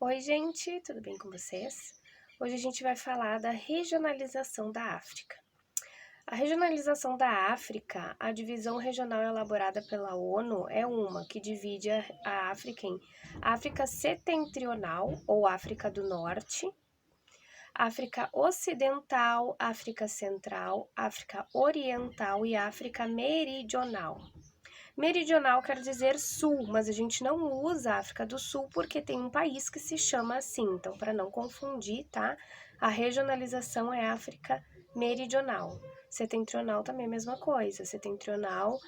Oi, gente, tudo bem com vocês? Hoje a gente vai falar da regionalização da África. A regionalização da África, a divisão regional elaborada pela ONU é uma que divide a África em África Setentrional ou África do Norte, África Ocidental, África Central, África Oriental e África Meridional. Meridional quer dizer sul, mas a gente não usa a África do Sul porque tem um país que se chama assim. Então, para não confundir, tá? A regionalização é África Meridional. Setentrional também é a mesma coisa. Setentrional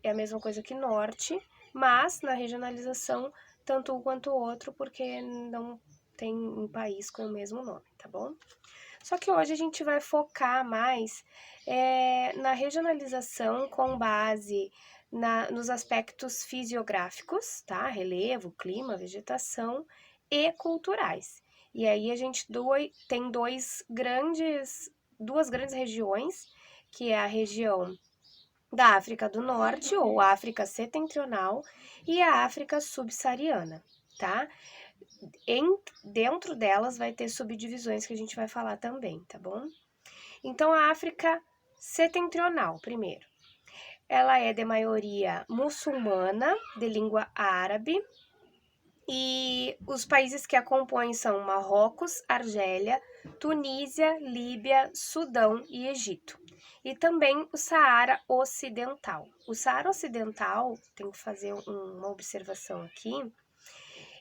é a mesma coisa que norte, mas na regionalização, tanto um quanto o outro, porque não tem um país com o mesmo nome, tá bom? Só que hoje a gente vai focar mais na regionalização com base nos aspectos fisiográficos, tá? Relevo, clima, vegetação e culturais. E aí a gente tem duas grandes regiões, que é a região da África do Norte, ou África Setentrional, e a África Subsaariana, tá? Dentro delas vai ter subdivisões que a gente vai falar também, tá bom? Então, a África Setentrional, primeiro. Ela é de maioria muçulmana, de língua árabe, e os países que a compõem são Marrocos, Argélia, Tunísia, Líbia, Sudão e Egito. E também o Saara Ocidental. O Saara Ocidental, tenho que fazer uma observação aqui,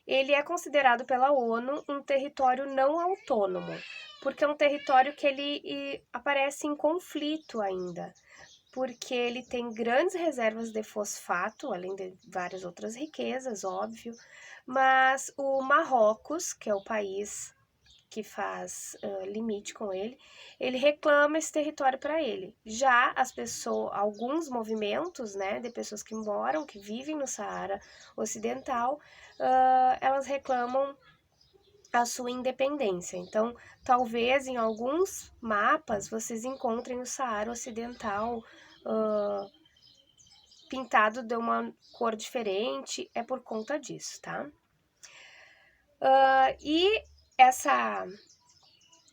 ele é considerado pela ONU um território não autônomo, porque é um território que ele aparece em conflito ainda, porque ele tem grandes reservas de fosfato, além de várias outras riquezas, óbvio, mas o Marrocos, que é o país que faz limite com ele reclama esse território para ele. Já as pessoas, alguns movimentos, né, de pessoas que vivem no Saara Ocidental, elas reclamam a sua independência. Então, talvez em alguns mapas vocês encontrem o Saara Ocidental pintado de uma cor diferente, é por conta disso, tá? E essa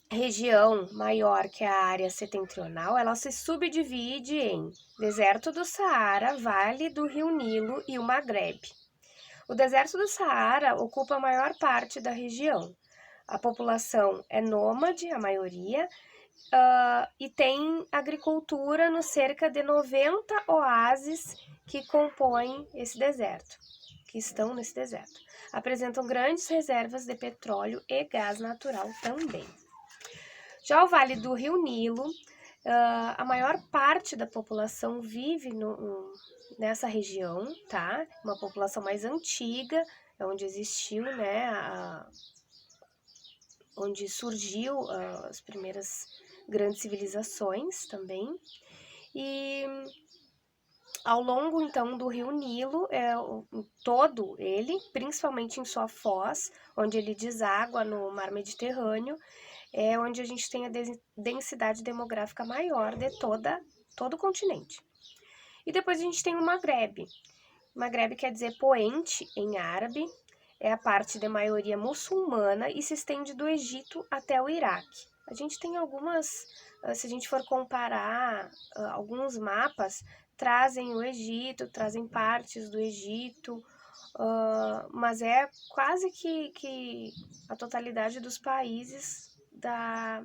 região maior, que é a área setentrional, ela se subdivide em deserto do Saara, vale do rio Nilo e o Maghreb. O deserto do Saara ocupa a maior parte da região. A população é nômade, a maioria, e tem agricultura nos cerca de 90 oásis que compõem esse deserto, que estão nesse deserto. Apresentam grandes reservas de petróleo e gás natural também. Já o Vale do Rio Nilo, a maior parte da população vive nessa região, tá? Uma população mais antiga, onde existiu, né, onde surgiu as primeiras grandes civilizações também. E ao longo, então, do rio Nilo, todo ele, principalmente em sua foz, onde ele deságua no mar Mediterrâneo, é onde a gente tem a densidade demográfica maior de todo o continente. E depois a gente tem o Maghreb. Maghreb quer dizer poente em árabe, é a parte de maioria muçulmana e se estende do Egito até o Iraque. A gente tem algumas, se a gente for comparar, alguns mapas trazem o Egito, trazem partes do Egito, mas é quase que a totalidade dos países da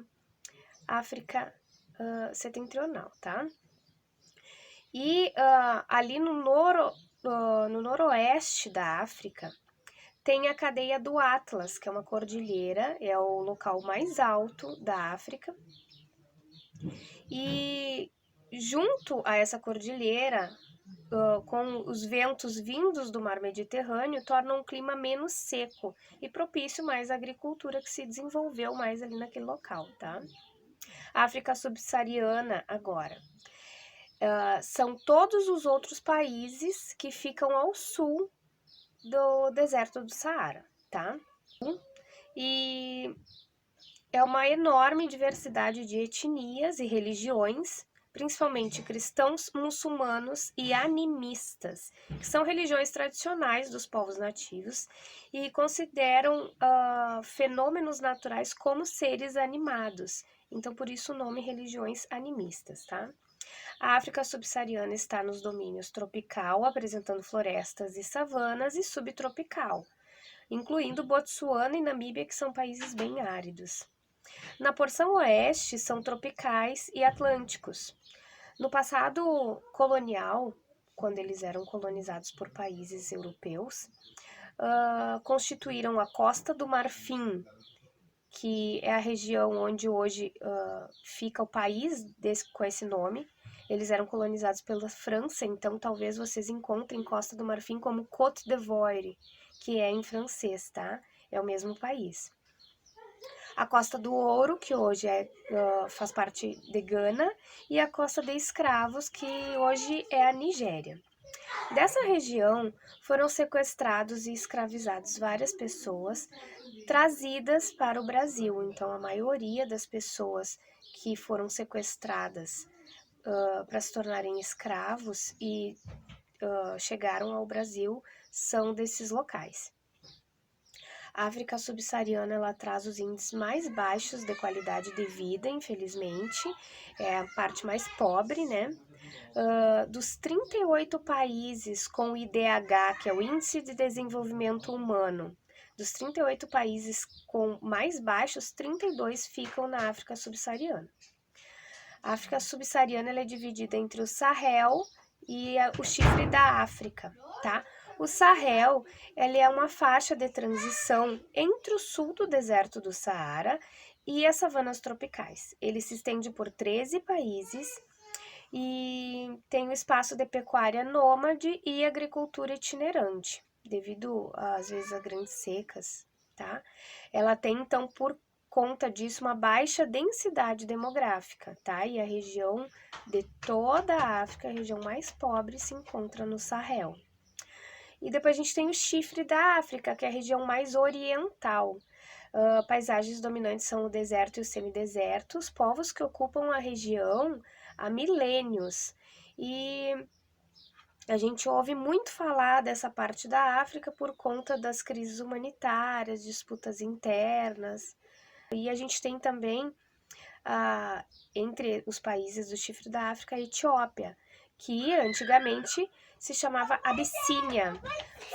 África setentrional, tá? E ali no noroeste da África tem a cadeia do Atlas, que é uma cordilheira, é o local mais alto da África. E junto a essa cordilheira, com os ventos vindos do mar Mediterrâneo, torna um clima menos seco e propício mais à agricultura que se desenvolveu mais ali naquele local, tá? A África subsaariana agora. São todos os outros países que ficam ao sul do deserto do Saara, tá? E é uma enorme diversidade de etnias e religiões, principalmente cristãos, muçulmanos e animistas, que são religiões tradicionais dos povos nativos e consideram fenômenos naturais como seres animados. Então, por isso o nome religiões animistas, tá? A África subsaariana está nos domínios tropical, apresentando florestas e savanas, e subtropical, incluindo Botsuana e Namíbia, que são países bem áridos. Na porção oeste, são tropicais e atlânticos. No passado colonial, quando eles eram colonizados por países europeus, constituíram a Costa do Marfim, que é a região onde hoje fica o país com esse nome. Eles eram colonizados pela França, então talvez vocês encontrem Costa do Marfim como Côte d'Ivoire, que é em francês, tá? É o mesmo país. A Costa do Ouro, que hoje faz parte de Gana, e a Costa de Escravos, que hoje é a Nigéria. Dessa região foram sequestrados e escravizados várias pessoas trazidas para o Brasil. Então, a maioria das pessoas que foram sequestradas para se tornarem escravos e chegaram ao Brasil são desses locais. A África subsaariana ela traz os índices mais baixos de qualidade de vida, infelizmente, é a parte mais pobre, né? Dos 38 países com o IDH, que é o Índice de Desenvolvimento Humano, dos 38 países com mais baixos, 32 ficam na África subsaariana. A África subsaariana ela é dividida entre o Sahel e o chifre da África, tá? O Sahel, ele é uma faixa de transição entre o sul do deserto do Saara e as savanas tropicais. Ele se estende por 13 países e tem o espaço de pecuária nômade e agricultura itinerante, devido às vezes a grandes secas, tá? Ela tem então por conta disso uma baixa densidade demográfica, tá? E a região de toda a África, a região mais pobre, se encontra no Sahel. E depois a gente tem o chifre da África, que é a região mais oriental. Paisagens dominantes são o deserto e o semideserto, os povos que ocupam a região há milênios. E a gente ouve muito falar dessa parte da África por conta das crises humanitárias, disputas internas. E a gente tem também, entre os países do chifre da África, a Etiópia, que antigamente se chamava Abissínia.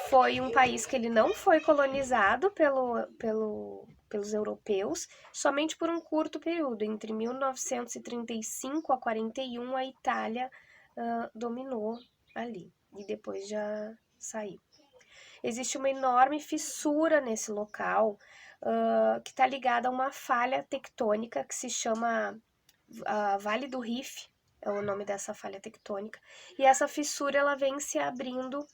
Foi um país que ele não foi colonizado pelos europeus, somente por um curto período. Entre 1935 a 41, a Itália dominou ali e depois já saiu. Existe uma enorme fissura nesse local que está ligada a uma falha tectônica que se chama Vale do Rift, é o nome dessa falha tectônica, e essa fissura ela vem se abrindo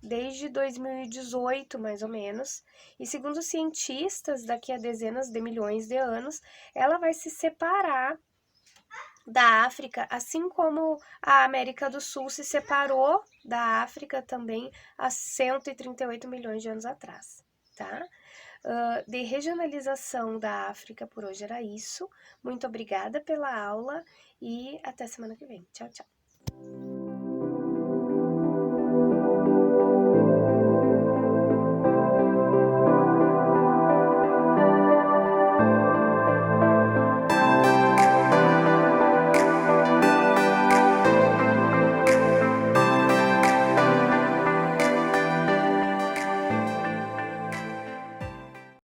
desde 2018, mais ou menos, e segundo cientistas, daqui a dezenas de milhões de anos, ela vai se separar da África, assim como a América do Sul se separou da África também há 138 milhões de anos atrás, tá? De regionalização da África por hoje era isso. Muito obrigada pela aula e até semana que vem. Tchau, tchau.